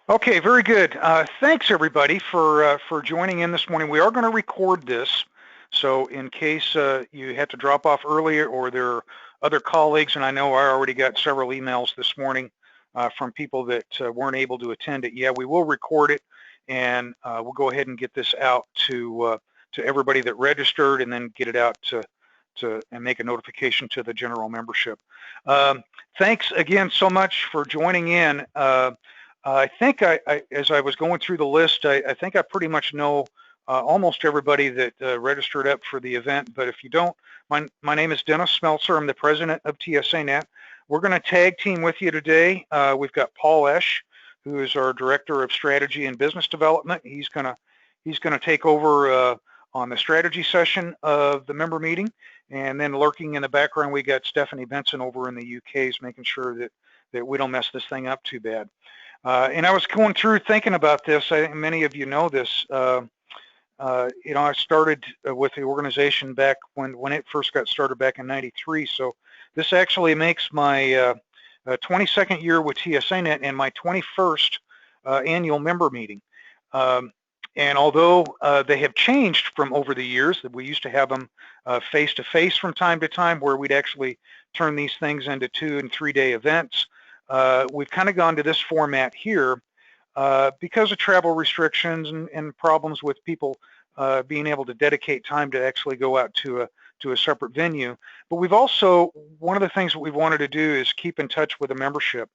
Okay, very good. Thanks everybody for joining in this morning. We are going to record this, so in case you had to drop off earlier or there are other colleagues, and I know I already got several emails this morning from people that weren't able to attend it. Yeah, we will record it, and we'll go ahead and get this out to everybody that registered, and then get it out to and make a notification to the general membership. Thanks again so much for joining in. I think as I was going through the list, I think I pretty much know almost everybody that registered up for the event. But if you don't, my name is Dennis Smeltzer. I'm the president of TSANet. We're going to tag team with you today. We've got Paul Esch, who is our director of strategy and business development. He's going to take over on the strategy session of the member meeting. And then lurking in the background, we got Stephanie Benson over in the UK, making sure that we don't mess this thing up too bad. And I was going through thinking about this. I think many of you know this. I started with the organization back when it first got started back in '93. So this actually makes my 22nd year with TSANet and my 21st annual member meeting. And although they have changed from over the years, that we used to have them face-to-face from time to time, where we'd actually turn these things into 2- and 3-day events. We've kind of gone to this format here because of travel restrictions and problems with people being able to dedicate time to actually go out to a separate venue. But we've also, one of the things that we've wanted to do is keep in touch with the membership.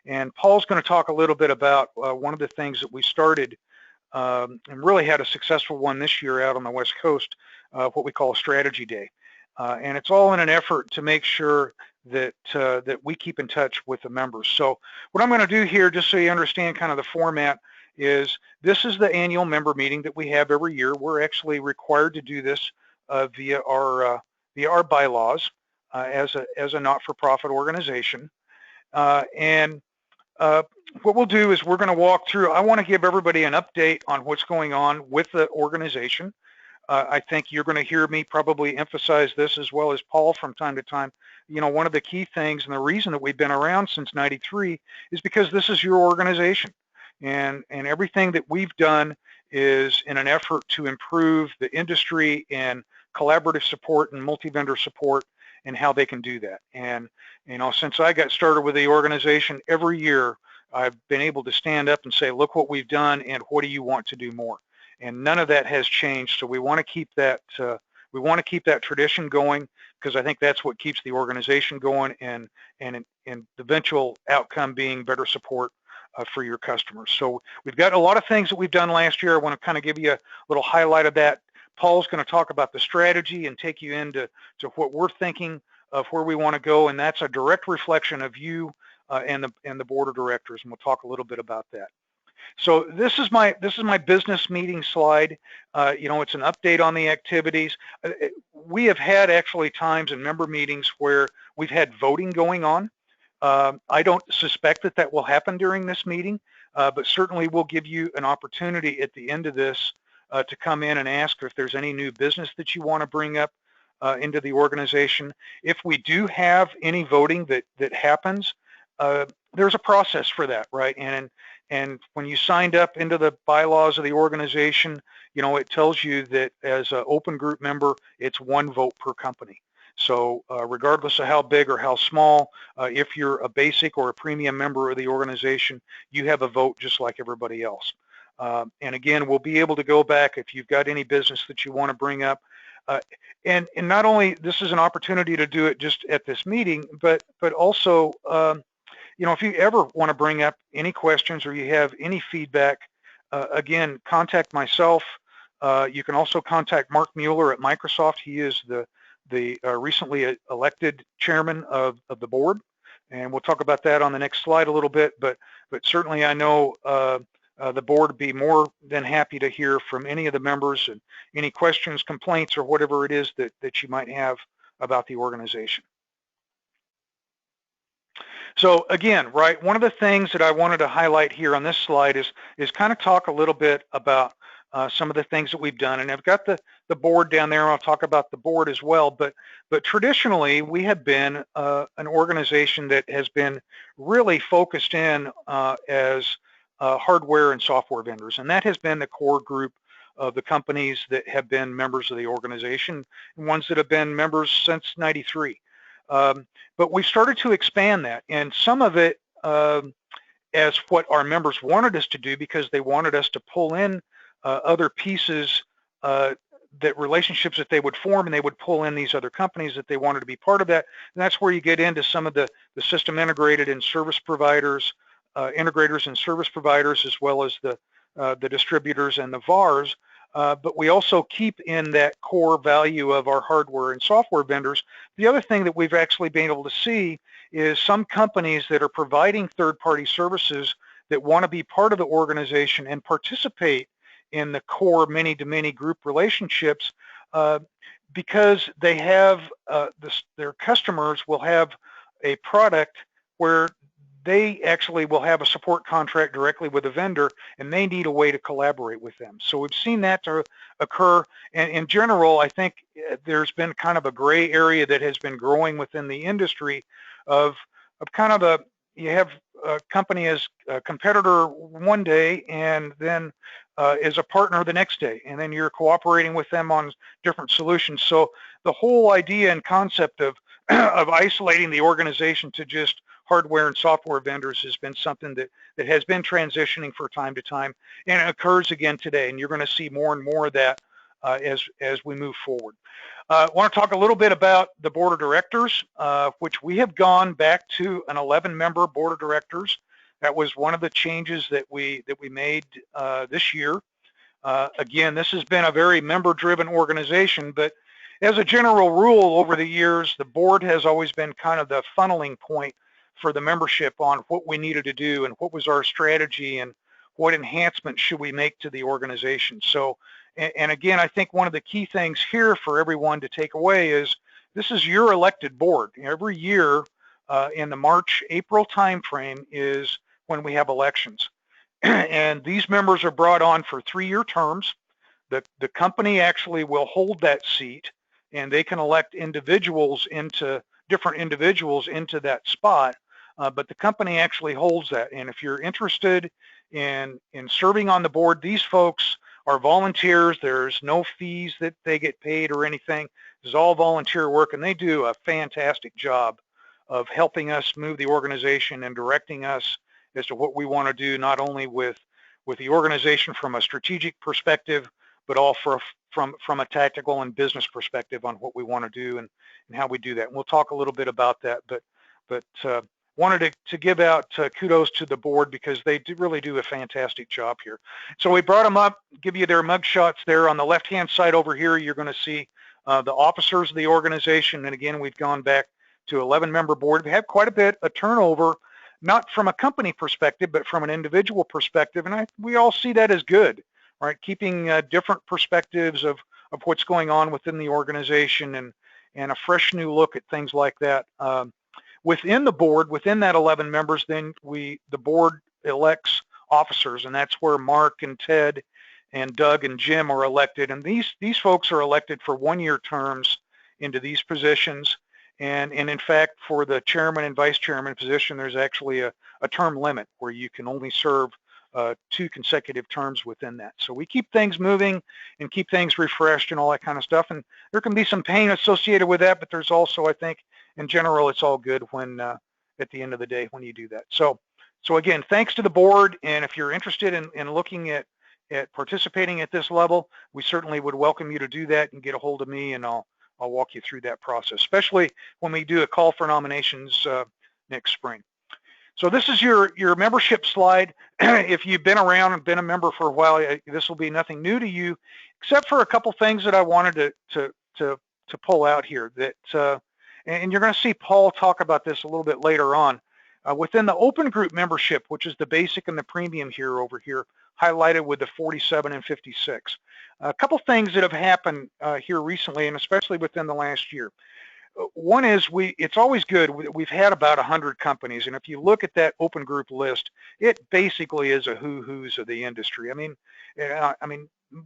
And Paul's going to talk a little bit about one of the things that we started and really had a successful one this year out on the West Coast, what we call a strategy day. And it's all in an effort to make sure that we keep in touch with the members. So what I'm going to do here, just so you understand kind of the format, is this is the annual member meeting that we have every year. We're actually required to do this via our bylaws as a not-for-profit organization. What we'll do is we're going to walk through. I want to give everybody an update on what's going on with the organization. I think you're going to hear me probably emphasize this as well as Paul from time to time. You know, one of the key things and the reason that we've been around since '93 is because this is your organization. And everything that we've done is in an effort to improve the industry and collaborative support and multi-vendor support and how they can do that. And, you know, since I got started with the organization, every year I've been able to stand up and say, look what we've done and what do you want to do more? And none of that has changed. So we want to keep that tradition going, because I think that's what keeps the organization going, and the eventual outcome being better support for your customers. So we've got a lot of things that we've done last year. I want to kind of give you a little highlight of that. Paul's going to talk about the strategy and take you into what we're thinking of where we want to go, and that's a direct reflection of you and the board of directors, and we'll talk a little bit about that. So this is my business meeting slide. You know, it's an update on the activities. We have had actually times in member meetings where we've had voting going on. I don't suspect that will happen during this meeting, but certainly we'll give you an opportunity at the end of this to come in and ask if there's any new business that you want to bring up into the organization. If we do have any voting that happens, there's a process for that, right? And when you signed up into the bylaws of the organization, you know, it tells you that as an open group member, it's 1 vote per company. So regardless of how big or how small, if you're a basic or a premium member of the organization, you have a vote just like everybody else. And again, we'll be able to go back if you've got any business that you want to bring up. And not only this is an opportunity to do it just at this meeting, but also you know, if you ever want to bring up any questions or you have any feedback, again, contact myself. You can also contact Mark Mueller at Microsoft. He is the recently elected chairman of the board, and we'll talk about that on the next slide a little bit. But certainly, I know the board would be more than happy to hear from any of the members and any questions, complaints, or whatever it is that you might have about the organization. So again, right, one of the things that I wanted to highlight here on this slide is kind of talk a little bit about some of the things that we've done. And I've got the board down there. I'll talk about the board as well. But traditionally, we have been an organization that has been really focused in as hardware and software vendors, and that has been the core group of the companies that have been members of the organization, and ones that have been members since '93. But we started to expand that, and some of it as what our members wanted us to do, because they wanted us to pull in other pieces, that relationships that they would form, and they would pull in these other companies that they wanted to be part of that. And that's where you get into some of the system integrated and service providers, integrators and service providers, as well as the distributors and the VARs. But we also keep in that core value of our hardware and software vendors. The other thing that we've actually been able to see is some companies that are providing third-party services that want to be part of the organization and participate in the core many-to-many group relationships, because they have their customers will have a product where they actually will have a support contract directly with a vendor, and they need a way to collaborate with them. So we've seen that to occur, and in general, I think there's been kind of a gray area that has been growing within the industry of kind of you have a company as a competitor one day, and then as a partner the next day, and then you're cooperating with them on different solutions. So the whole idea and concept of isolating the organization to just hardware and software vendors has been something that has been transitioning for time to time, and it occurs again today, and you're going to see more and more of that as we move forward. I want to talk a little bit about the board of directors, which we have gone back to an 11-member board of directors. That was one of the changes that we made this year. Again, this has been a very member-driven organization, but as a general rule over the years, the board has always been kind of the funneling point for the membership on what we needed to do and what was our strategy and what enhancements should we make to the organization. So, and again, I think one of the key things here for everyone to take away is this is your elected board. Every year in the March-April timeframe is when we have elections. And these members are brought on for 3-year terms. The company actually will hold that seat, and they can elect different individuals into that spot. But the company actually holds that. And if you're interested in serving on the board, these folks are volunteers. There's no fees that they get paid or anything. This is all volunteer work, and they do a fantastic job of helping us move the organization and directing us as to what we want to do, not only with the organization from a strategic perspective, but also from a tactical and business perspective on what we want to do and how we do that. And we'll talk a little bit about that, but wanted to give out kudos to the board, because they really do a fantastic job here. So we brought them up, give you their mug shots there. On the left-hand side over here, you're going to see the officers of the organization. And again, we've gone back to 11-member board. We have quite a bit of turnover, not from a company perspective, but from an individual perspective. And we all see that as good, right? Keeping different perspectives of what's going on within the organization and a fresh new look at things like that. Within the board, within that 11 members, then the board elects officers, and that's where Mark and Ted and Doug and Jim are elected. And these folks are elected for 1-year terms into these positions. And in fact, for the chairman and vice chairman position, there's actually a term limit where you can only serve 2 consecutive terms within that. So we keep things moving and keep things refreshed and all that kind of stuff. And there can be some pain associated with that, but there's also, I think, in general, it's all good when at the end of the day when you do that. So again, thanks to the board. And if you're interested in looking at participating at this level, we certainly would welcome you to do that and get a hold of me, and I'll walk you through that process, especially when we do a call for nominations next spring. So this is your membership slide. If you've been around and been a member for a while, this will be nothing new to you, except for a couple things that I wanted to pull out here. And you're going to see Paul talk about this a little bit later on. Within the open group membership, which is the basic and the premium here over here, highlighted with the 47 and 56. A couple things that have happened here recently, and especially within the last year. One is it's always good. We've had about 100 companies, and if you look at that open group list, it basically is a who's of the industry. I mean,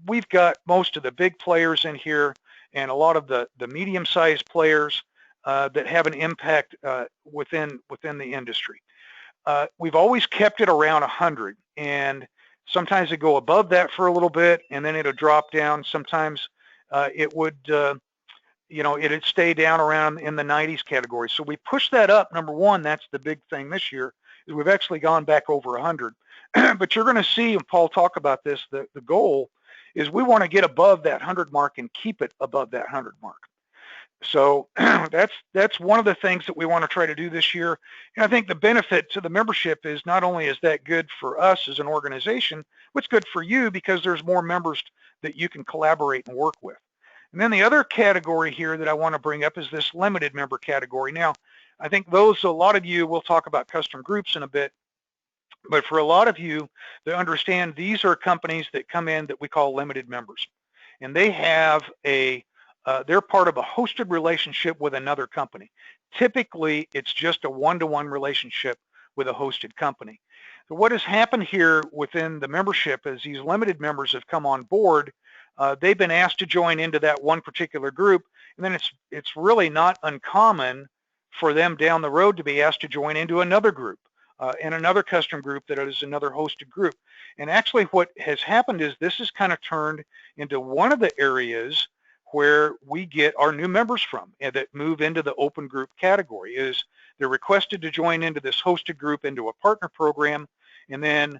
we've got most of the big players in here, and a lot of the medium-sized players that have an impact within the industry. we've always kept it around 100, and sometimes it go above that for a little bit, and then it'll drop down. Sometimes it would, it'd stay down around in the 90s category. So we pushed that up. Number one, that's the big thing this year, is we've actually gone back over 100. But you're going to see, and Paul talk about this, the goal is we want to get above that 100 mark and keep it above that 100 mark. So that's one of the things that we want to try to do this year. And I think the benefit to the membership is not only is that good for us as an organization, but it's good for you because there's more members that you can collaborate and work with. And then the other category here that I want to bring up is this limited member category. Now, I think a lot of you, we'll talk about custom groups in a bit, but for a lot of you to understand, these are companies that come in that we call limited members. And they have they're part of a hosted relationship with another company. Typically, it's just a one-to-one relationship with a hosted company. So what has happened here within the membership is these limited members have come on board. They've been asked to join into that one particular group, and then it's really not uncommon for them down the road to be asked to join into another group and another custom group that is another hosted group. And actually what has happened is this has kind of turned into one of the areas where we get our new members from and that move into the open group category. Is they're requested to join into this hosted group into a partner program, and then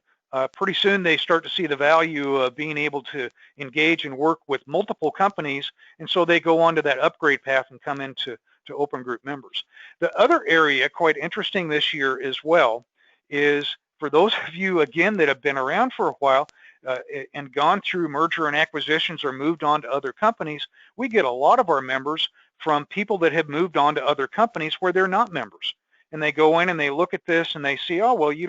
pretty soon they start to see the value of being able to engage and work with multiple companies, and so they go on to that upgrade path and come into open group members. The other area, quite interesting this year as well, is for those of you, again, that have been around for a while, and gone through merger and acquisitions or moved on to other companies, we get a lot of our members from people that have moved on to other companies where they're not members. And they go in and they look at this and they see, oh, well, you've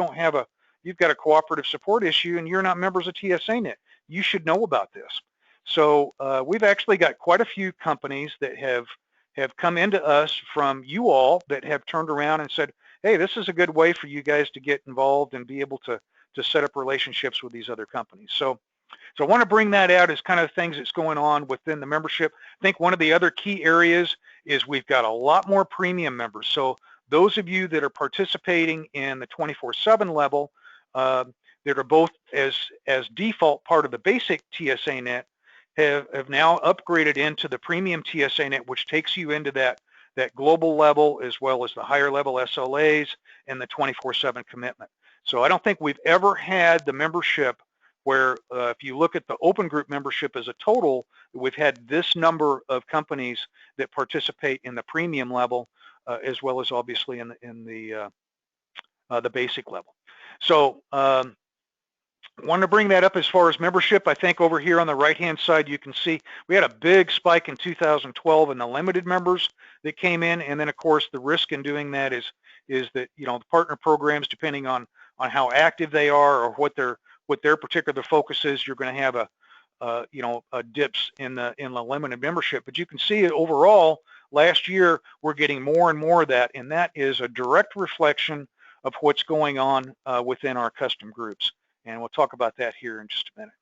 got a cooperative support issue and you're not members of TSANet. You should know about this. So we've actually got quite a few companies that have come into us from you all that have turned around and said, hey, this is a good way for you guys to get involved and be able to set up relationships with these other companies. So I want to bring that out as kind of things that's going on within the membership. I think one of the other key areas is we've got a lot more premium members. So those of you that are participating in the 24/7 level that are both as default part of the basic TSANet have now upgraded into the premium TSANet, which takes you into that global level as well as the higher level SLAs and the 24/7 commitment. So I don't think we've ever had the membership where if you look at the open group membership as a total, we've had this number of companies that participate in the premium level as well as obviously in the basic level. So want to bring that up as far as membership. I think over here on the right-hand side, you can see we had a big spike in 2012 in the limited members that came in. And then, of course, the risk in doing that is that, the partner programs, depending on how active they are or what their particular focus is, you're going to have a dips in the limited membership. But you can see overall, last year, we're getting more and more of that. And that is a direct reflection of what's going on within our custom groups. And we'll talk about that here in just a minute.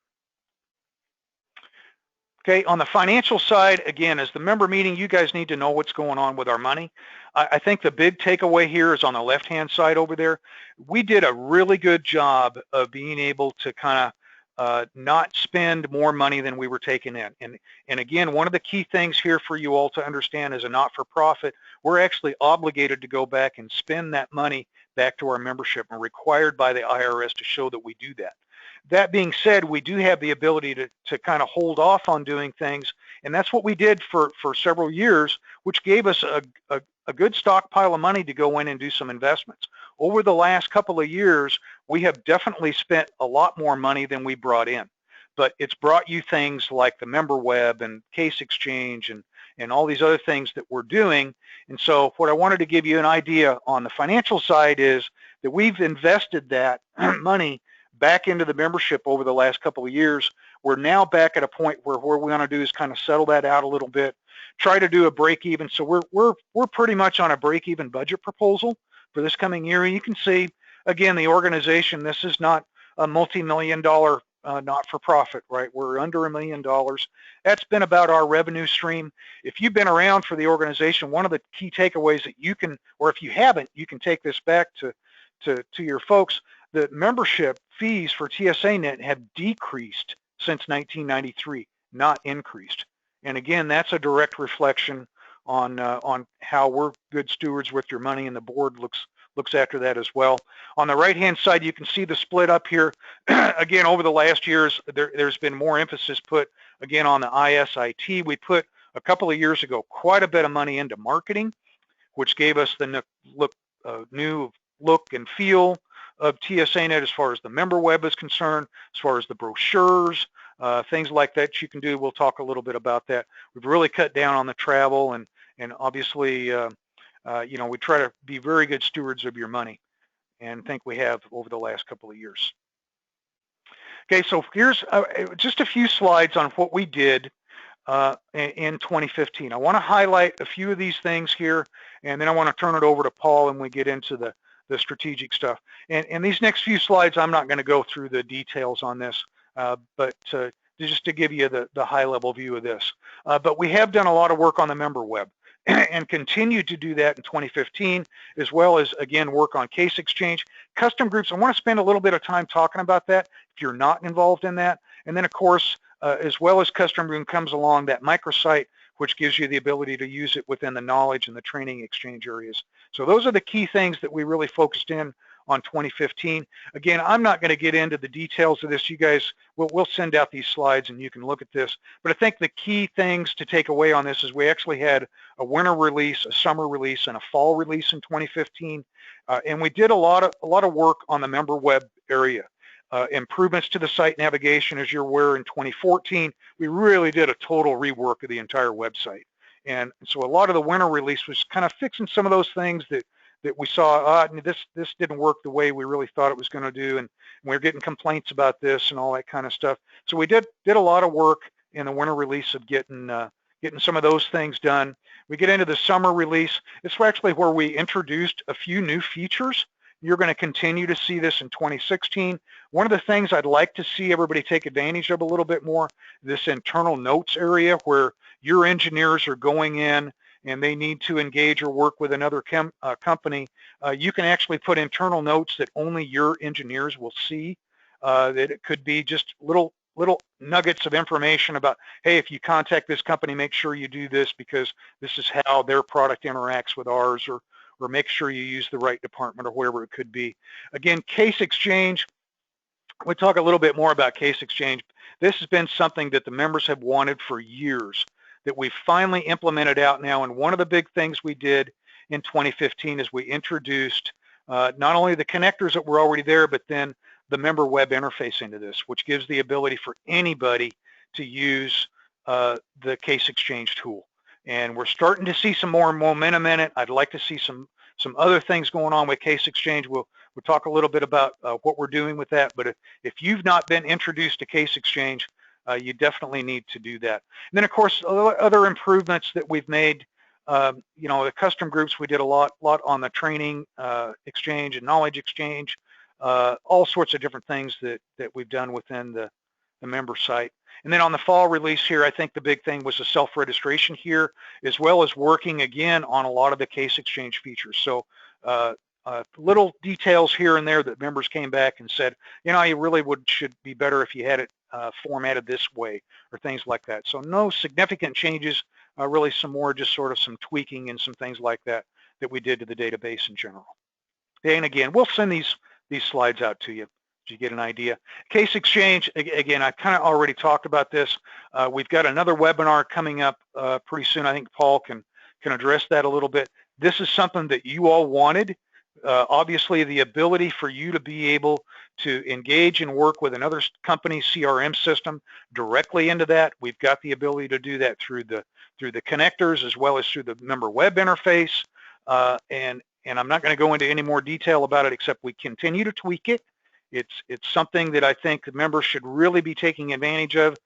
Okay, on the financial side, again, as the member meeting, you guys need to know what's going on with our money. I think the big takeaway here is on the left-hand side over there. We did a really good job of being able to kind of not spend more money than we were taking in. And again, one of the key things here for you all to understand as a not-for-profit, we're actually obligated to go back and spend that money back to our membership and required by the IRS to show that we do that. That being said, we do have the ability to kind of hold off on doing things, and that's what we did for several years, which gave us a good stockpile of money to go in and do some investments. Over the last couple of years, we have definitely spent a lot more money than we brought in, but it's brought you things like the member web and case exchange and all these other things that we're doing. And so what I wanted to give you an idea on the financial side is that we've invested that money back into the membership over the last couple of years. We're now back at a point where we want to do is kind of settle that out a little bit, try to do a break even. So we're pretty much on a break even budget proposal for this coming year. And you can see, again, the organization, this is not a multi-million-dollar not-for-profit, right? We're under $1 million. That's been about our revenue stream. If you've been around for the organization, one of the key takeaways that you can, or if you haven't, you can take this back to to your folks, the membership fees for TSANet have decreased since 1993, not increased. And again, that's a direct reflection on how we're good stewards with your money, and the board looks after that as well. On the right-hand side, you can see the split up here. Again, over the last years, there's been more emphasis put, again, on the ISIT. We put, a couple of years ago, quite a bit of money into marketing, which gave us the new look and feel of TSANet as far as the member web is concerned, as far as the brochures, things like that you can do. We'll talk a little bit about that. We've really cut down on the travel, and obviously, you know, we try to be very good stewards of your money, and think we have over the last couple of years. Okay, so here's just a few slides on what we did in 2015. I want to highlight a few of these things here, and then I want to turn it over to Paul and we get into the strategic stuff. And these next few slides, I'm not going to go through the details on this, but just to give you the high-level view of this. But we have done a lot of work on the member web and continue to do that in 2015, as well as, again, work on case exchange. Custom groups, I want to spend a little bit of time talking about that if you're not involved in that. And then, of course, as well as custom room comes along, that microsite, which gives you the ability to use it within the knowledge and the training exchange areas. So those are the key things that we really focused in on 2015. Again, I'm not going to get into the details of this. You guys, we'll send out these slides and you can look at this. But I think the key things to take away on this is we actually had a winter release, a summer release, and a fall release in 2015. And we did a lot of work on the member web area. Improvements to the site navigation, as you're aware, in 2014, we really did a total rework of the entire website. And so a lot of the winter release was kind of fixing some of those things that we saw, this didn't work the way we really thought it was going to do, and we were getting complaints about this and all that kind of stuff. So we did a lot of work in the winter release of getting some of those things done. We get into the summer release. It's actually where we introduced a few new features. You're going to continue to see this in 2016. One of the things I'd like to see everybody take advantage of a little bit more, this internal notes area where your engineers are going in and they need to engage or work with another company. You can actually put internal notes that only your engineers will see. That it could be just little nuggets of information about, hey, if you contact this company, make sure you do this because this is how their product interacts with ours, or make sure you use the right department, or wherever it could be. Again, case exchange, we'll talk a little bit more about case exchange. This has been something that the members have wanted for years, that we've finally implemented out now. And one of the big things we did in 2015 is we introduced not only the connectors that were already there, but then the member web interface into this, which gives the ability for anybody to use the case exchange tool. And we're starting to see some more momentum in it. I'd like to see some other things going on with case exchange. We'll talk a little bit about what we're doing with that. But if you've not been introduced to case exchange, you definitely need to do that. And then, of course, other improvements that we've made. You know, the custom groups, we did a lot on the training exchange and knowledge exchange. All sorts of different things that we've done within the member site. And then on the fall release here, I think the big thing was the self-registration here, as well as working again on a lot of the case exchange features. So little details here and there that members came back and said, you know, you really should be better if you had it formatted this way, or things like that. So no significant changes, really some more just sort of some tweaking and some things like that we did to the database in general. And again, we'll send these slides out to you so you get an idea. Case exchange, again, I kind of already talked about this. We've got another webinar coming up pretty soon. I think Paul can address that a little bit. This is something that you all wanted. Obviously, the ability for you to be able to engage and work with another company's CRM system directly into that. We've got the ability to do that through the connectors, as well as through the member web interface. And I'm not going to go into any more detail about it, except we continue to tweak it. It's something that I think the members should really be taking advantage of.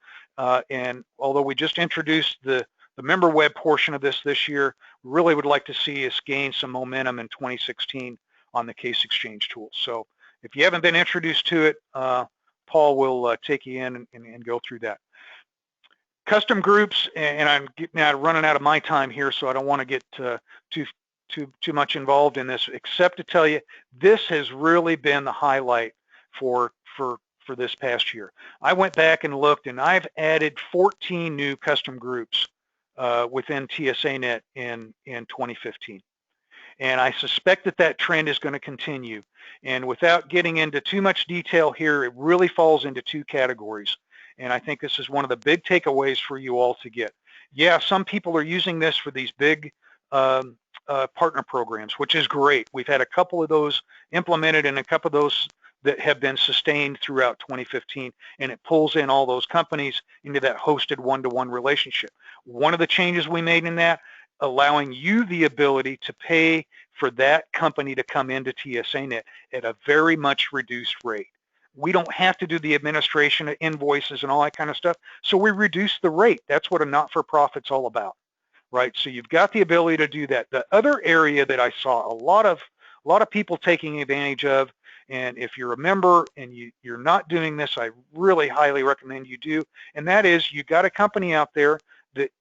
And although we just introduced the member web portion of this year, really would like to see us gain some momentum in 2016 on the case exchange tool. So if you haven't been introduced to it, Paul will take you in and go through that. Custom groups, and I'm running out of my time here, so I don't want to get too too much involved in this, except to tell you this has really been the highlight for this past year. I went back and looked, and I've added 14 new custom groups within TSANet in 2015. And I suspect that that trend is going to continue. And without getting into too much detail here, it really falls into two categories. And I think this is one of the big takeaways for you all to get. Yeah, some people are using this for these big partner programs, which is great. We've had a couple of those implemented and a couple of those that have been sustained throughout 2015, and it pulls in all those companies into that hosted one-to-one relationship. One of the changes we made in that, allowing you the ability to pay for that company to come into TSANet at a very much reduced rate. We don't have to do the administration of invoices and all that kind of stuff, so we reduce the rate. That's what a not-for-profit's all about, right? So you've got the ability to do that. The other area that I saw a lot of people taking advantage of, and if you're a member and you're not doing this, I really highly recommend you do, and that is you've got a company out there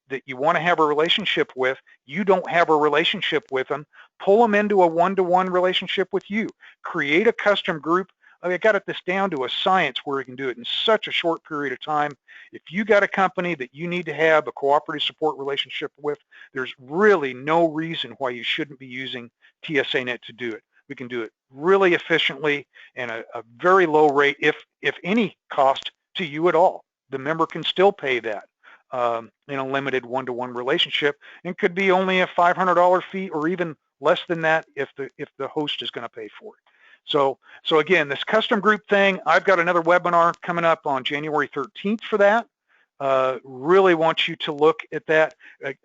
that you want to have a relationship with. You don't have a relationship with them. Pull them into a one-to-one relationship with you. Create a custom group. I got this down to a science where we can do it in such a short period of time. If you got a company that you need to have a cooperative support relationship with, there's really no reason why you shouldn't be using TSANet to do it. We can do it really efficiently and a very low rate, if any cost to you at all. The member can still pay that in a limited one-to-one relationship, and could be only a $500 fee or even less than that if the host is going to pay for it. So again, this custom group thing, I've got another webinar coming up on January 13th for that. Really want you to look at that.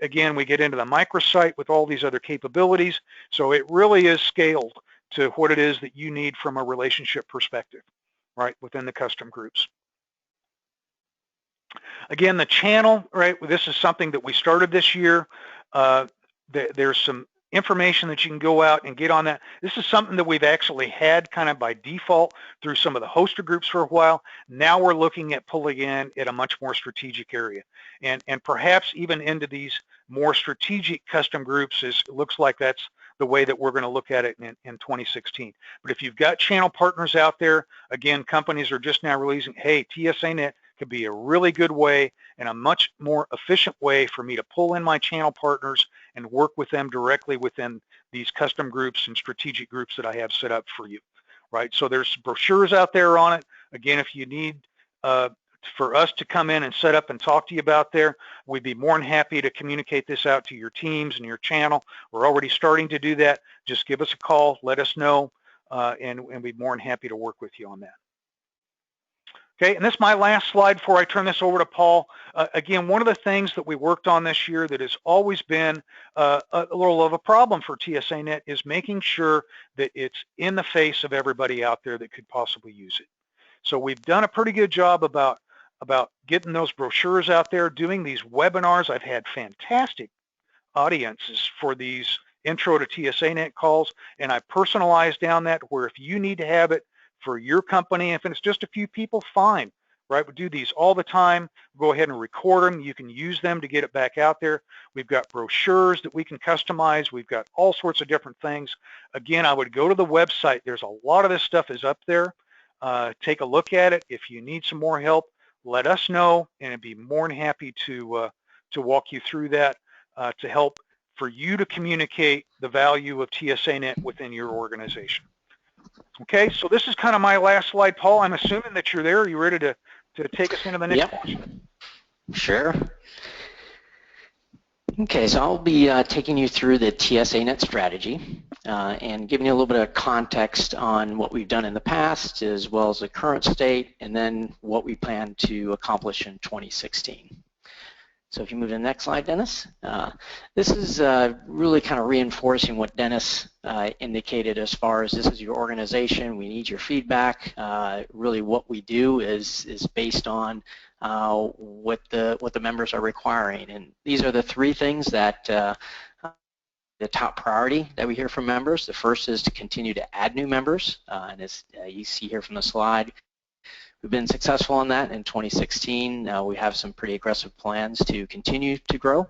Again, we get into the microsite with all these other capabilities, so it really is scaled to what it is that you need from a relationship perspective, right, within the custom groups. Again, the channel, right, this is something that we started this year. There's some information that you can go out and get on that. This is something that we've actually had kind of by default through some of the hoster groups for a while. Now we're looking at pulling in at a much more strategic area, and perhaps even into these more strategic custom groups. It looks like that's the way that we're going to look at it in 2016. But if you've got channel partners out there, again, companies are just now releasing, hey, TSANet could be a really good way and a much more efficient way for me to pull in my channel partners and work with them directly within these custom groups and strategic groups that I have set up for you, right? So there's brochures out there on it. Again, if you need for us to come in and set up and talk to you about there, we'd be more than happy to communicate this out to your teams and your channel. We're already starting to do that. Just give us a call, let us know, and we'd be more than happy to work with you on that. Okay, and this is my last slide before I turn this over to Paul. Again, one of the things that we worked on this year that has always been a little of a problem for TSANet is making sure that it's in the face of everybody out there that could possibly use it. So we've done a pretty good job about getting those brochures out there, doing these webinars. I've had fantastic audiences for these intro to TSANet calls, and I personalized down that where if you need to have it for your company, if it's just a few people, fine, right? We do these all the time. Go ahead and record them. You can use them to get it back out there. We've got brochures that we can customize. We've got all sorts of different things. Again, I would go to the website. There's a lot of this stuff is up there. Take a look at it. If you need some more help, let us know, and I'd be more than happy to walk you through that to help for you to communicate the value of TSANet within your organization. Okay, so this is kind of my last slide. Paul, I'm assuming that you're there. Are you ready to take us into the next portion? Sure. Okay, so I'll be taking you through the TSANet strategy and giving you a little bit of context on what we've done in the past as well as the current state, and then what we plan to accomplish in 2016. So if you move to the next slide, Dennis. This is really kind of reinforcing what Dennis indicated as far as this is your organization, we need your feedback. Really what we do is based on what the members are requiring. And these are the three things that the top priority that we hear from members. The first is to continue to add new members, and as you see here from the slide, we've been successful on that in 2016. We have some pretty aggressive plans to continue to grow.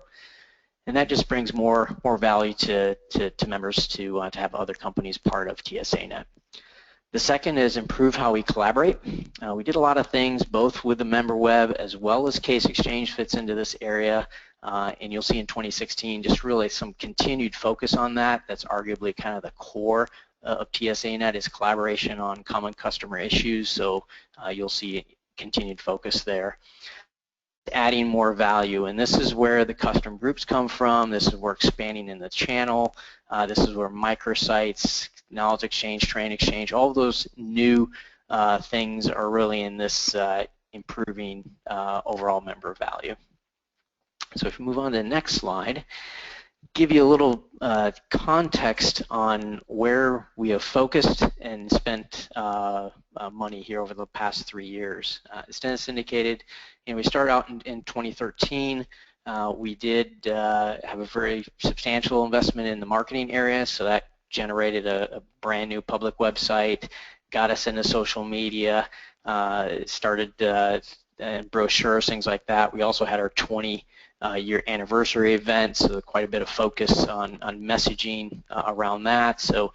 And that just brings more value to members to have other companies part of TSANet. The second is improve how we collaborate. We did a lot of things both with the member web as well as Case Exchange fits into this area, and you'll see in 2016 just really some continued focus on that. That's arguably kind of the core of TSANet is collaboration on common customer issues, so you'll see continued focus there. Adding more value, and this is where the custom groups come from. This is where expanding in the channel. This is where microsites, knowledge exchange, train exchange, all of those new things are really in this improving overall member value. So if we move on to the next slide, give you a little context on where we have focused and spent money here over the past 3 years. As Dennis indicated, we started out in 2013. We did have a very substantial investment in the marketing area, so that generated a brand new public website, got us into social media, started brochures, things like that. We also had our 20-year anniversary event, so quite a bit of focus on messaging around that. So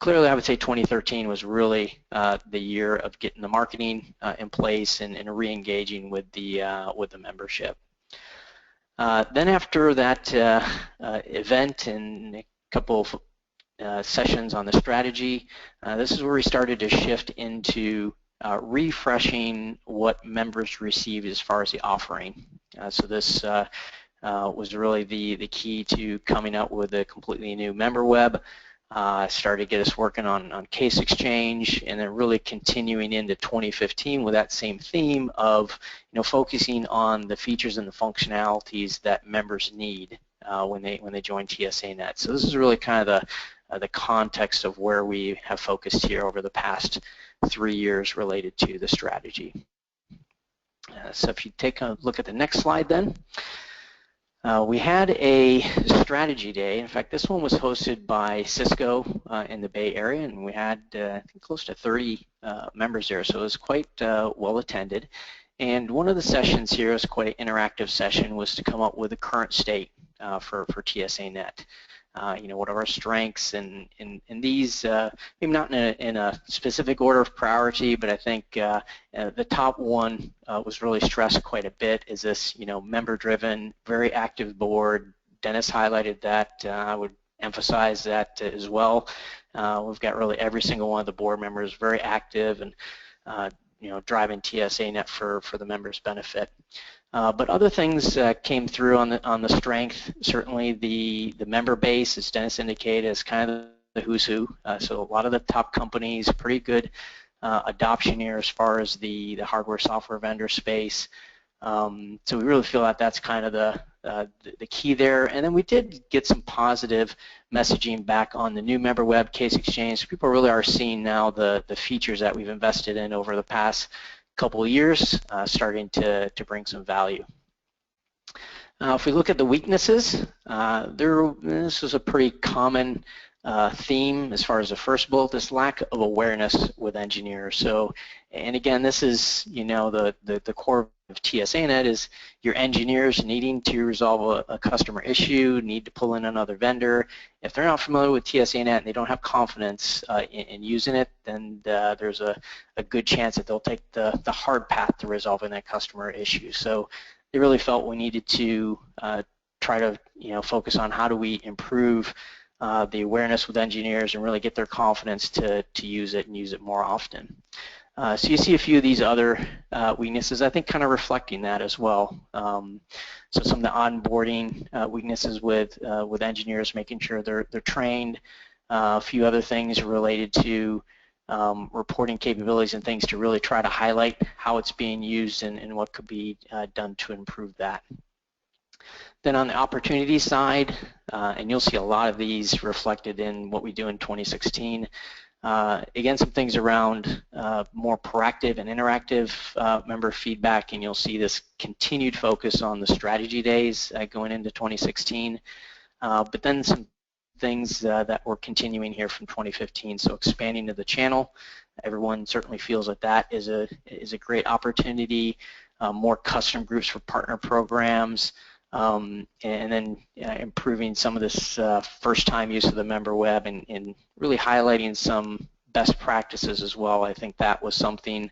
clearly I would say 2013 was really the year of getting the marketing in place and re-engaging with the membership. Then after that event and a couple of sessions on the strategy, this is where we started to shift into refreshing what members receive as far as the offering. So this was really the key to coming up with a completely new member web. Started to get us working on Case Exchange, and then really continuing into 2015 with that same theme of focusing on the features and the functionalities that members need when they join TSANet. So this is really kind of the context of where we have focused here over the past 3 years related to the strategy. So if you take a look at the next slide then. We had a strategy day. In fact, this one was hosted by Cisco in the Bay Area, and we had I think close to 30 members there, so it was quite well attended. And one of the sessions here was quite an interactive session, was to come up with a current state for TSANet. What are our strengths, and these, maybe not in a specific order of priority, but I think the top one was really stressed quite a bit, is this, member-driven, very active board. Dennis highlighted that. I would emphasize that as well. We've got really every single one of the board members very active and, driving TSANet for the members' benefit. But other things came through on the strength. Certainly the member base, as Dennis indicated, is kind of the who's who. So a lot of the top companies, pretty good adoption here as far as the hardware software vendor space. So we really feel that that's kind of the key there. And then we did get some positive messaging back on the new member web, Case Exchange. So people really are seeing now the features that we've invested in over the past couple of years starting to bring some value. If we look at the weaknesses, this is a pretty common theme as far as the first bullet, this lack of awareness with engineers. So, and again, this is, the core of TSANet is your engineers needing to resolve a customer issue, need to pull in another vendor. If they're not familiar with TSANet and they don't have confidence in using it, then there's a good chance that they'll take the hard path to resolving that customer issue. So they really felt we needed to try to focus on how do we improve the awareness with engineers and really get their confidence to use it and use it more often. So you see a few of these other weaknesses, I think, kind of reflecting that as well. So some of the onboarding weaknesses with engineers, making sure they're trained. A few other things related to reporting capabilities and things to really try to highlight how it's being used and what could be done to improve that. Then on the opportunity side, and you'll see a lot of these reflected in what we do in 2016. Again, some things around more proactive and interactive member feedback, and you'll see this continued focus on the strategy days going into 2016. But then some things that we're continuing here from 2015, so expanding to the channel. Everyone certainly feels that is a great opportunity. More custom groups for partner programs. and then improving some of this first-time use of the member web and really highlighting some best practices as well. I think that was something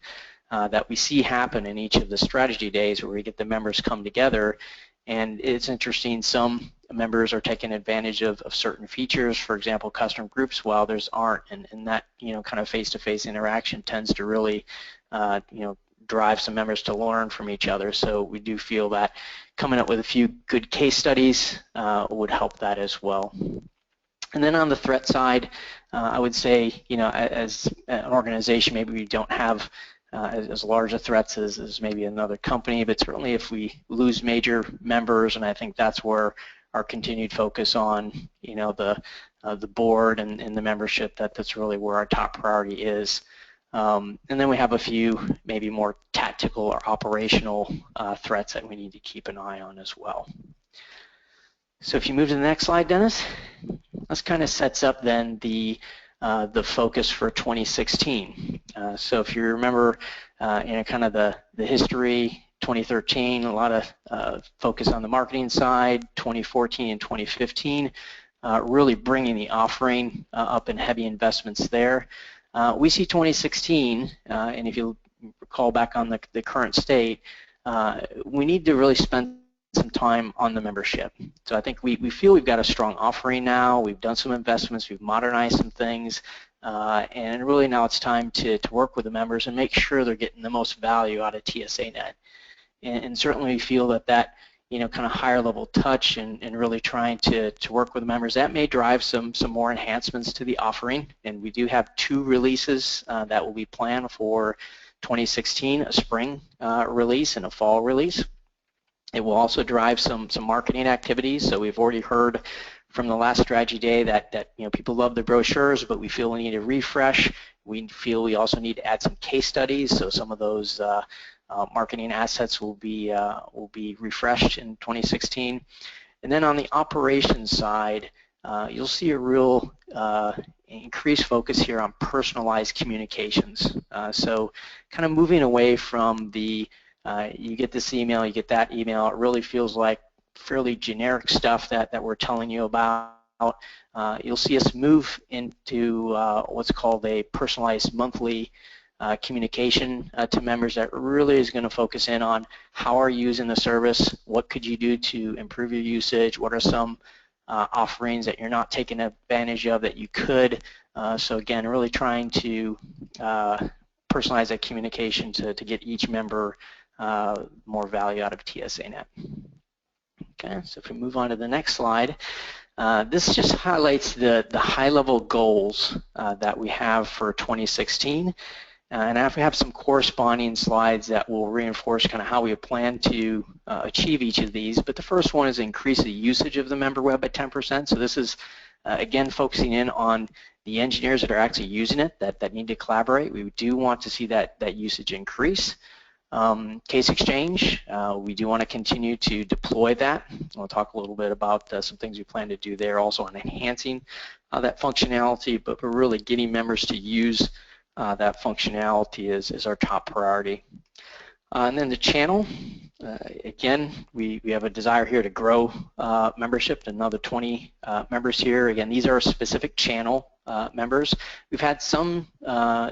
that we see happen in each of the strategy days where we get the members come together. And it's interesting, some members are taking advantage of certain features, for example, custom groups, while others aren't. And that, kind of face-to-face interaction tends to really, drive some members to learn from each other. So we do feel that coming up with a few good case studies would help that as well. And then on the threat side, I would say, as an organization, maybe we don't have as large a threats as maybe another company, but certainly if we lose major members, and I think that's where our continued focus on, the board and the membership, that's really where our top priority is. And then we have a few maybe more tactical or operational threats that we need to keep an eye on as well. So if you move to the next slide, Dennis, this kind of sets up then the focus for 2016. So if you remember, kind of the history, 2013, a lot of focus on the marketing side, 2014 and 2015, really bringing the offering up in heavy investments there. We see 2016, and if you recall back on the current state, we need to really spend some time on the membership. So I think we feel we've got a strong offering now. We've done some investments, we've modernized some things, and really now it's time to work with the members and make sure they're getting the most value out of TSANet. And certainly we feel that kind of higher level touch and really trying to work with the members, that may drive some more enhancements to the offering. And we do have 2 releases that will be planned for 2016, a spring release and a fall release. It will also drive some marketing activities. So we've already heard from the last strategy day that people love the brochures, but we feel we need a refresh. We feel we also need to add some case studies. So some of those marketing assets will be refreshed in 2016. And then on the operations side, you'll see a real increased focus here on personalized communications. So kind of moving away from the you get this email, you get that email. It really feels like fairly generic stuff that we're telling you about. You'll see us move into what's called a personalized monthly communication to members that really is going to focus in on how are you using the service, what could you do to improve your usage, what are some offerings that you're not taking advantage of that you could. So again, really trying to personalize that communication to get each member more value out of TSANet. Okay, so if we move on to the next slide, this just highlights the high-level goals that we have for 2016. And I have some corresponding slides that will reinforce kind of how we plan to achieve each of these. But the first one is increase the usage of the member web at 10%. So this is, again, focusing in on the engineers that are actually using it, that need to collaborate. We do want to see that usage increase. Case exchange, we do want to continue to deploy that. We'll talk a little bit about some things we plan to do there, also on enhancing that functionality, but we're really getting members to use that functionality is our top priority. And then the channel, again, we have a desire here to grow membership to another 20 members here. Again, these are specific channel members. We've had some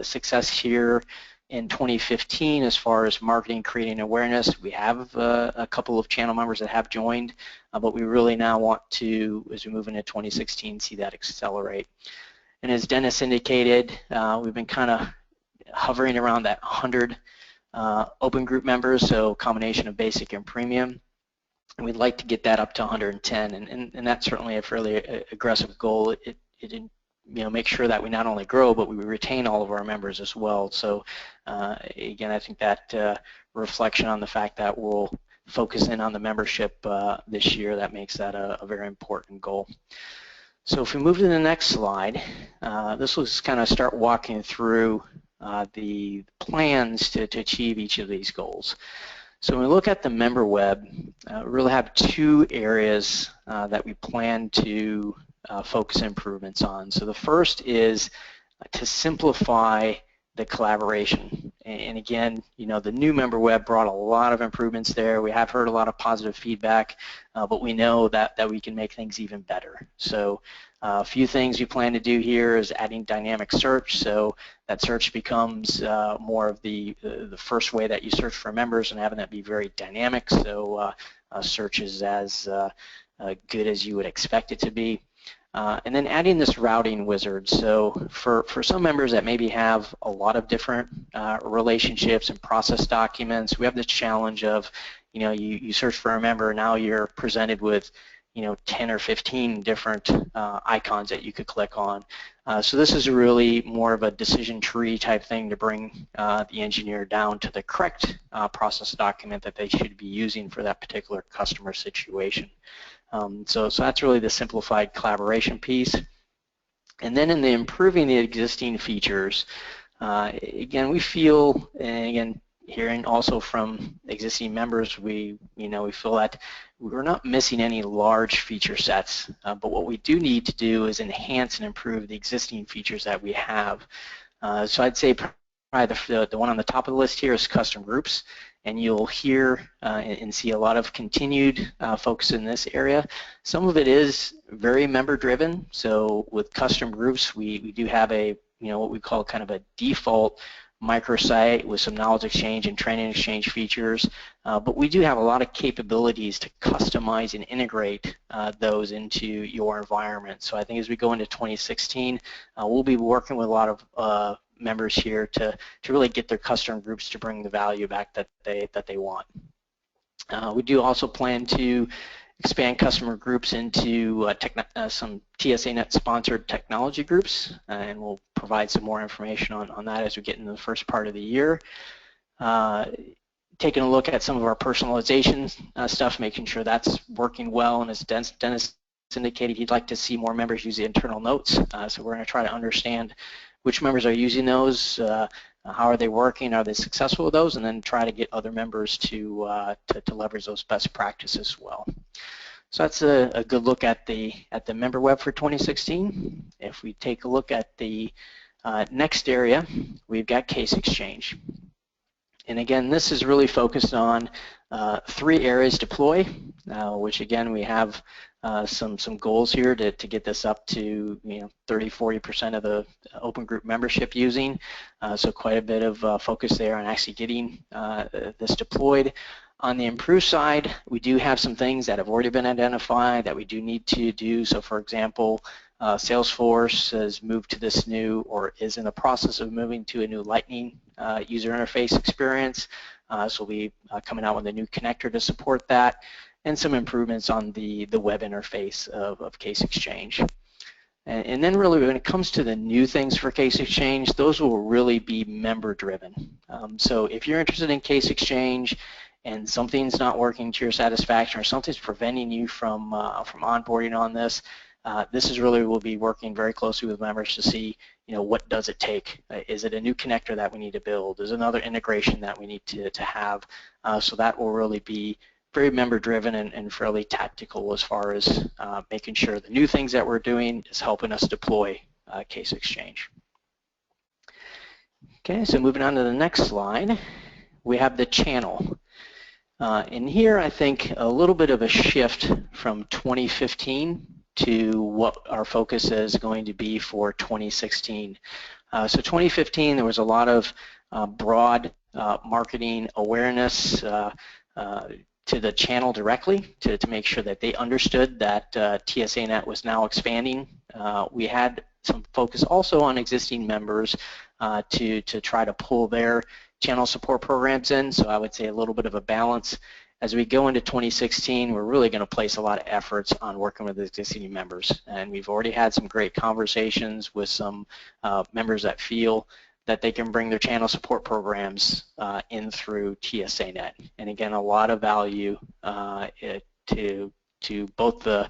success here in 2015 as far as marketing, creating awareness. We have a couple of channel members that have joined, but we really now want to, as we move into 2016, see that accelerate. And as Dennis indicated, we've been kind of hovering around that 100 open group members, so combination of basic and premium. And we'd like to get that up to 110, and that's certainly a fairly aggressive goal. It make sure that we not only grow, but we retain all of our members as well. So again, I think that reflection on the fact that we'll focus in on the membership this year, that makes that a very important goal. So if we move to the next slide, this will just kind of start walking through the plans to achieve each of these goals. So when we look at the member web, we really have 2 areas that we plan to focus improvements on. So the first is to simplify the collaboration. And again, the new member web brought a lot of improvements there. We have heard a lot of positive feedback, but we know that we can make things even better. So a few things we plan to do here is adding dynamic search, so that search becomes more of the first way that you search for members, and having that be very dynamic, so search is as good as you would expect it to be. And then adding this routing wizard. So for some members that maybe have a lot of different relationships and process documents, we have this challenge of, you search for a member, now you're presented with 10 or 15 different icons that you could click on. So this is really more of a decision tree type thing to bring the engineer down to the correct process document that they should be using for that particular customer situation. So that's really the simplified collaboration piece. And then in the improving the existing features, again, we feel, and again, hearing also from existing members, we feel that we're not missing any large feature sets, but what we do need to do is enhance and improve the existing features that we have. So I'd say probably the one on the top of the list here is custom groups, and you'll hear and see a lot of continued focus in this area. Some of it is very member driven, so with custom groups we do have a what we call kind of a default microsite with some knowledge exchange and training exchange features, but we do have a lot of capabilities to customize and integrate those into your environment. So I think as we go into 2016, we'll be working with a lot of members here to really get their custom groups to bring the value back that they want. We do also plan to expand customer groups into some TSANet sponsored technology groups, and we'll provide some more information on that as we get into the first part of the year. Taking a look at some of our personalization stuff, making sure that's working well, and as Dennis indicated, he'd like to see more members use the internal notes, so we're going to try to understand which members are using those, how are they working, are they successful with those, and then try to get other members to leverage those best practices as well. So that's a good look at the member web for 2016. If we take a look at the next area, we've got case exchange. And again, this is really focused on 3 areas deploy, which again we have some goals here to get this up to 30–40% of the open group membership using. So quite a bit of focus there on actually getting this deployed. On the improve side, we do have some things that have already been identified that we do need to do. So for example, Salesforce has moved to this new, or is in the process of moving to a new Lightning user interface experience. So we'll be coming out with a new connector to support that, and some improvements on the web interface of Case Exchange. And then really when it comes to the new things for Case Exchange, those will really be member driven. So if you're interested in Case Exchange and something's not working to your satisfaction, or something's preventing you from onboarding on this, this is really, we'll be working very closely with members to see, what does it take? Is it a new connector that we need to build? Is another integration that we need to have? So that will really be very member driven and fairly tactical as far as making sure the new things that we're doing is helping us deploy Case Exchange. Okay, so moving on to the next slide, we have the channel. And here I think a little bit of a shift from 2015 to what our focus is going to be for 2016. So 2015 there was a lot of broad marketing awareness to the channel directly to make sure that they understood that TSANet was now expanding. We had some focus also on existing members to try to pull their channel support programs in, so I would say a little bit of a balance. As we go into 2016, we're really going to place a lot of efforts on working with existing members, and we've already had some great conversations with some members that feel that they can bring their channel support programs in through TSANet. And again, a lot of value to both the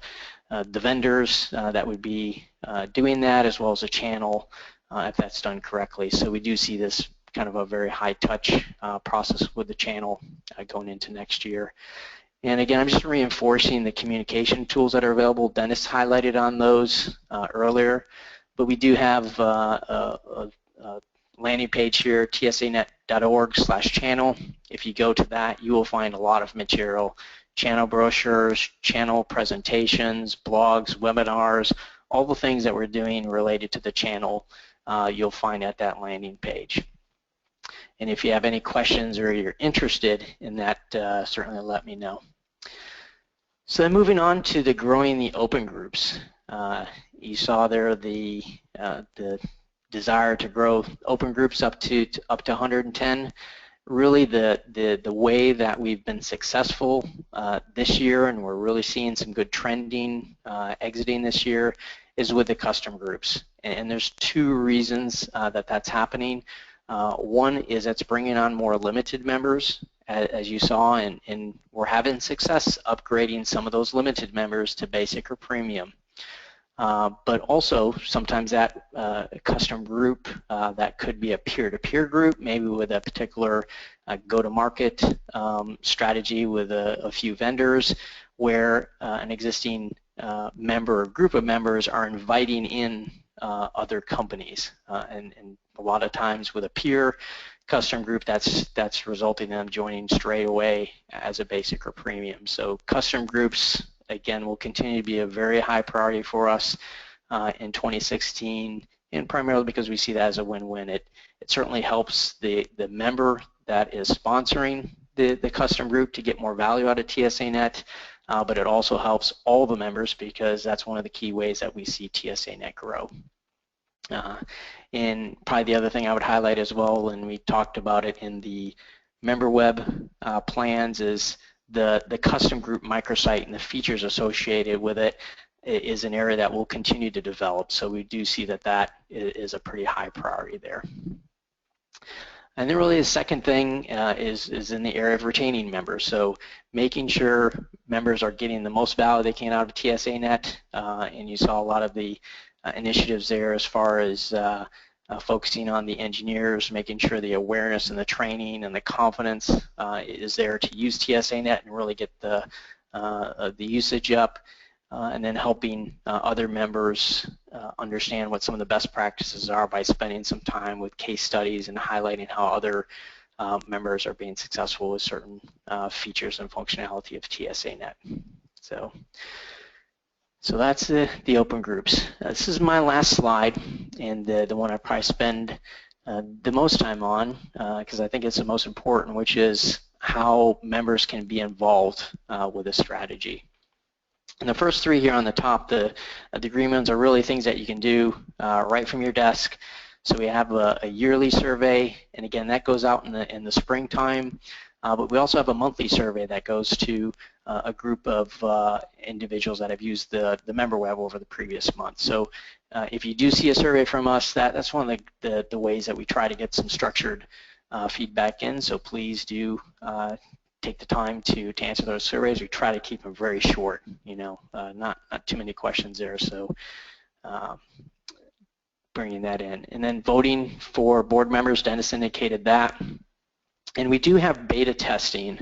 vendors that would be doing that, as well as the channel if that's done correctly. So we do see this kind of a very high touch process with the channel going into next year. And again, I'm just reinforcing the communication tools that are available. Dennis highlighted on those earlier, but we do have landing page here, tsanet.org/channel. If you go to that, you will find a lot of material, channel brochures, channel presentations, blogs, webinars, all the things that we're doing related to the channel you'll find at that landing page. And if you have any questions or you're interested in that, certainly let me know. So then moving on to the growing the open groups. You saw there the desire to grow open groups up to 110. Really the way that we've been successful this year, and we're really seeing some good trending exiting this year, is with the custom groups. And there's two reasons that that's happening. One is it's bringing on more limited members, as you saw, and we're having success upgrading some of those limited members to basic or premium. But also sometimes that custom group that could be a peer-to-peer group, maybe with a particular go-to-market strategy with a few vendors, where an existing member or group of members are inviting in other companies, and a lot of times with a peer custom group, that's resulting in them joining straight away as a basic or premium. So custom groups, again, will continue to be a very high priority for us in 2016, and primarily because we see that as a win-win. It certainly helps the member that is sponsoring the custom group to get more value out of TSANet, but it also helps all the members, because that's one of the key ways that we see TSANet grow. And probably the other thing I would highlight as well, and we talked about it in the member web plans, is the custom group microsite and the features associated with it is an area that we'll continue to develop. So we do see that that is a pretty high priority there. And then really the second thing is in the area of retaining members. So making sure members are getting the most value they can out of TSANet, and you saw a lot of the initiatives there as far as focusing on the engineers, making sure the awareness and the training and the confidence is there to use TSANet and really get the usage up, and then helping other members understand what some of the best practices are by spending some time with case studies and highlighting how other members are being successful with certain features and functionality of TSANet. So that's the open groups. This is my last slide, and the one I probably spend the most time on, because I think it's the most important, which is how members can be involved with a strategy. And the first three here on the top, the agreements, are really things that you can do right from your desk. So we have a yearly survey, and again, that goes out in the springtime. But we also have a monthly survey that goes to a group of individuals that have used the member web over the previous month. So if you do see a survey from us, that's one of the ways that we try to get some structured feedback in. So please do take the time to answer those surveys. We try to keep them very short, not too many questions there. So bringing that in. And then voting for board members, Dennis indicated that. And we do have beta testing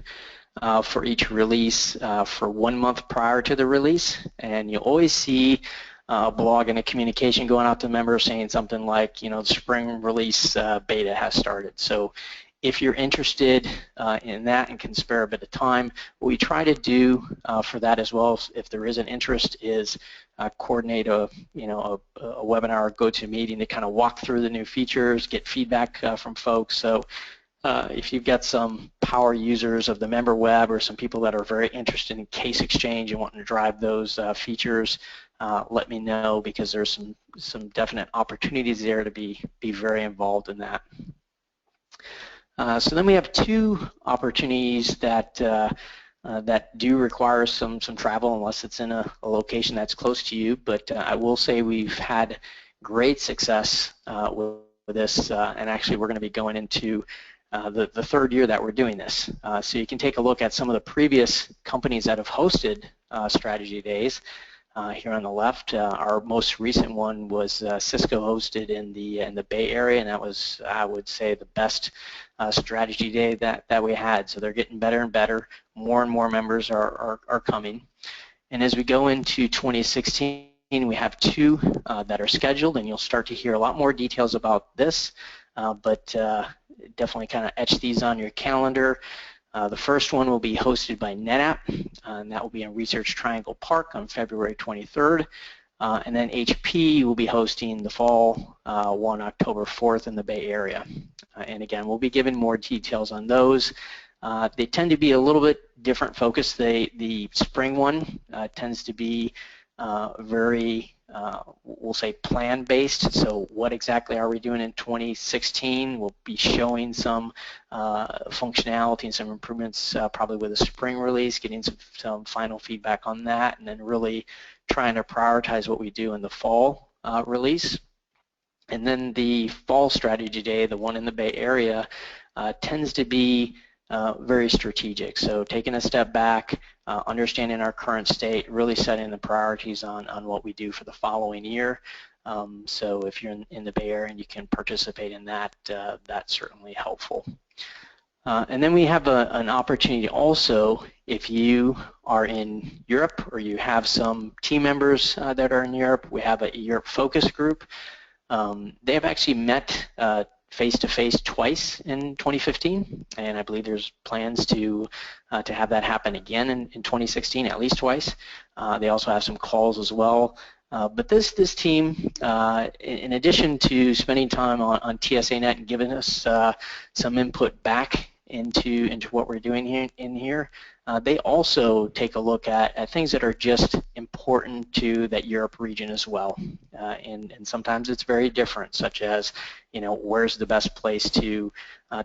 for each release for 1 month prior to the release, and you always see a blog and a communication going out to members saying something like, the spring release beta has started. So if you're interested in that and can spare a bit of time, what we try to do for that as well, if there is an interest, is coordinate a webinar or go-to-meeting to kind of walk through the new features, get feedback from folks. So if you've got some power users of the member web or some people that are very interested in case exchange and wanting to drive those features, let me know, because there's some definite opportunities there to be very involved in that. So then we have two opportunities that do require some travel, unless it's in a location that's close to you. But I will say we've had great success with this, and actually we're going to be going into the third year that we're doing this. So you can take a look at some of the previous companies that have hosted strategy days. Here on the left, our most recent one was Cisco hosted in the Bay Area, and that was, I would say, the best strategy day that we had. So they're getting better and better. More and more members are coming. And as we go into 2016, we have two that are scheduled, and you'll start to hear a lot more details about this but definitely kind of etch these on your calendar. The first one will be hosted by NetApp, and that will be in Research Triangle Park on February 23rd. And then HP will be hosting the fall one October 4th in the Bay Area. And again, we'll be giving more details on those. They tend to be a little bit different focus. The spring one tends to be very, we'll say, plan-based. So what exactly are we doing in 2016? We'll be showing some functionality and some improvements probably with a spring release, getting some final feedback on that, and then really trying to prioritize what we do in the fall release. And then the fall strategy day, the one in the Bay Area, tends to be very strategic. So taking a step back, understanding our current state, really setting the priorities on what we do for the following year. So if you're in the Bay Area and you can participate in that, that's certainly helpful. And then we have an opportunity also, if you are in Europe or you have some team members that are in Europe, we have a Europe focus group. They have actually met face-to-face twice in 2015, and I believe there's plans to have that happen again in 2016, at least twice. They also have some calls as well. But this team, in addition to spending time on TSANet and giving us some input back into what we're doing here, they also take a look at things that are just important to that Europe region as well. And sometimes it's very different, such as, where's the best place to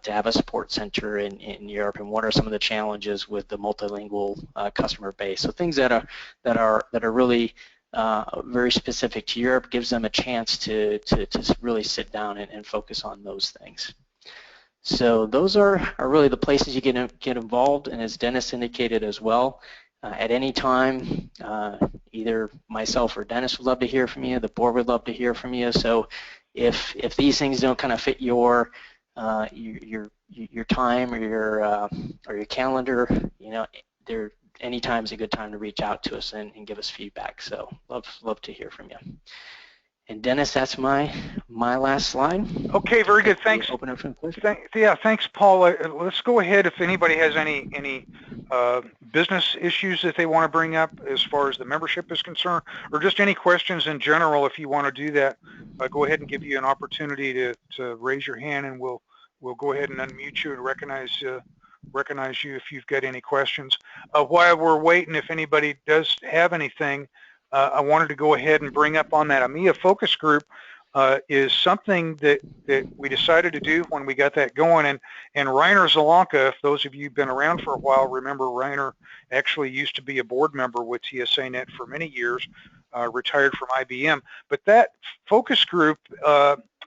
have a support center in Europe, and what are some of the challenges with the multilingual customer base. So things that are really very specific to Europe, gives them a chance to really sit down and focus on those things. So those are really the places you can get involved, and as Dennis indicated as well, at any time, either myself or Dennis would love to hear from you, the board would love to hear from you. So if these things don't kind of fit your time or your calendar, any time's a good time to reach out to us and give us feedback. So love to hear from you. And Dennis, that's my last slide. Okay, very good. Thanks. Open up for questions. Thanks, Paul. Let's go ahead. If anybody has any business issues that they want to bring up as far as the membership is concerned, or just any questions in general, if you want to do that, go ahead and give you an opportunity to raise your hand, and we'll go ahead and unmute you and recognize you if you've got any questions. While we're waiting, if anybody does have anything, I wanted to go ahead and bring up on that EMEA focus group is something that we decided to do when we got that going. And Rainer Zelanka, if those of you who've been around for a while, remember Rainer actually used to be a board member with TSANet for many years, retired from IBM. But that focus group,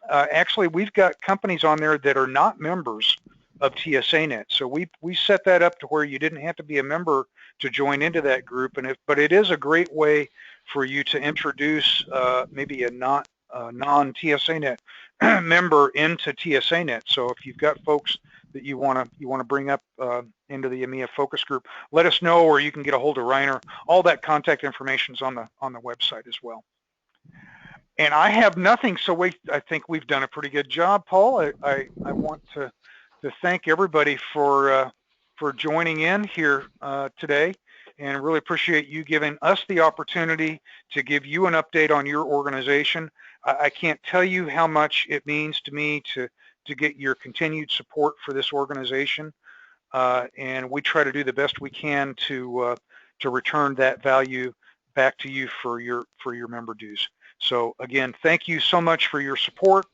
actually we've got companies on there that are not members of TSANet. So we set that up to where you didn't have to be a member to join into that group. But it is a great way for you to introduce maybe a non-TSANet member into TSANet. So if you've got folks that you want to bring up into the EMEA focus group, let us know, or you can get a hold of Rainer. All that contact information is on the website as well. And I have nothing, so I think we've done a pretty good job, Paul. I want to thank everybody for joining in here today, and really appreciate you giving us the opportunity to give you an update on your organization. I can't tell you how much it means to me to get your continued support for this organization, and we try to do the best we can to return that value back to you for your member dues. So again, thank you so much for your support.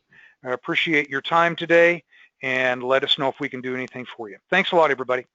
I appreciate your time today, and let us know if we can do anything for you. Thanks a lot, everybody.